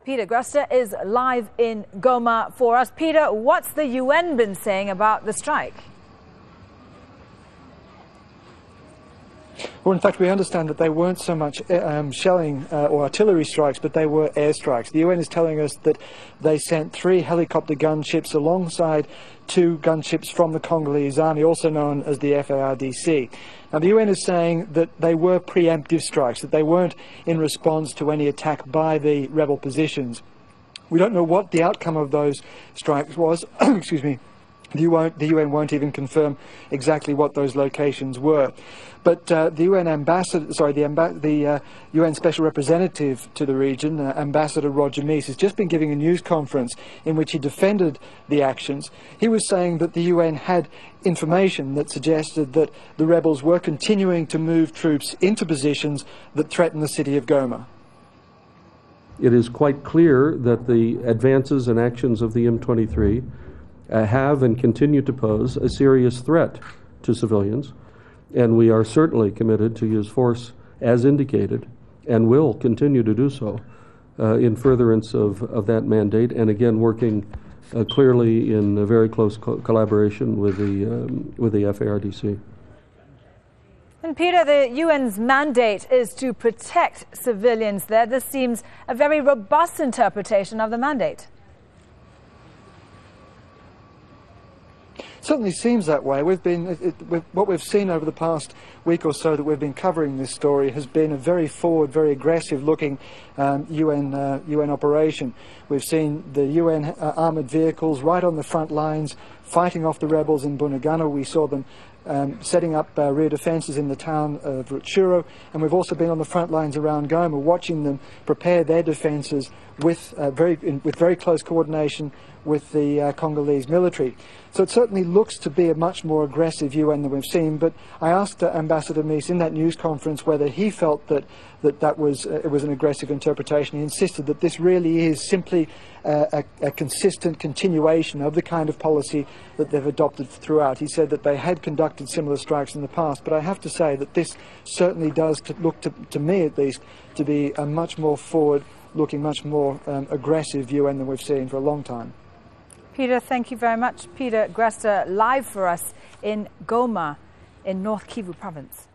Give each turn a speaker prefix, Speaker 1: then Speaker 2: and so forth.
Speaker 1: Peter Greste is live in Goma for us. Peter, what's the UN been saying about the strike?
Speaker 2: Well, in fact, we understand that they weren't so much shelling or artillery strikes, but they were airstrikes. The UN is telling us that they sent 3 helicopter gunships alongside 2 gunships from the Congolese army, also known as the FARDC. Now, the UN is saying that they were preemptive strikes, that they weren't in response to any attack by the rebel positions. We don't know what the outcome of those strikes was. Excuse me. The UN won't even confirm exactly what those locations were. But the UN ambassador, the UN Special Representative to the region, Ambassador Roger Meese, has just been giving a news conference in which he defended the actions. He was saying that the UN had information that suggested that the rebels were continuing to move troops into positions that threaten the city of Goma.
Speaker 3: It is quite clear that the advances and actions of the M23 have and continue to pose a serious threat to civilians, and we are certainly committed to use force as indicated and will continue to do so in furtherance of that mandate, and again working clearly in a very close collaboration with the FARDC.
Speaker 1: And Peter, the UN's mandate is to protect civilians there. This seems a very robust interpretation of the mandate.
Speaker 2: Certainly seems that way. What we've seen over the past week or so that we've been covering this story has been a very forward, very aggressive-looking UN operation. We've seen the UN armoured vehicles right on the front lines fighting off the rebels in Bunagana. We saw them setting up rear defences in the town of Rutshuru, and we've also been on the front lines around Goma watching them prepare their defences with very close coordination with the Congolese military. So it certainly looks to be a much more aggressive UN than we've seen, but I asked Ambassador Meese in that news conference whether he felt that it was an aggressive interpretation. He insisted that this really is simply a consistent continuation of the kind of policy that they've adopted throughout. He said that they had conducted similar strikes in the past, but I have to say that this certainly does look to me at least to be a much more forward-looking, much more aggressive UN than we've seen for a long time.
Speaker 1: Peter, thank you very much. Peter Greste live for us in Goma in North Kivu province.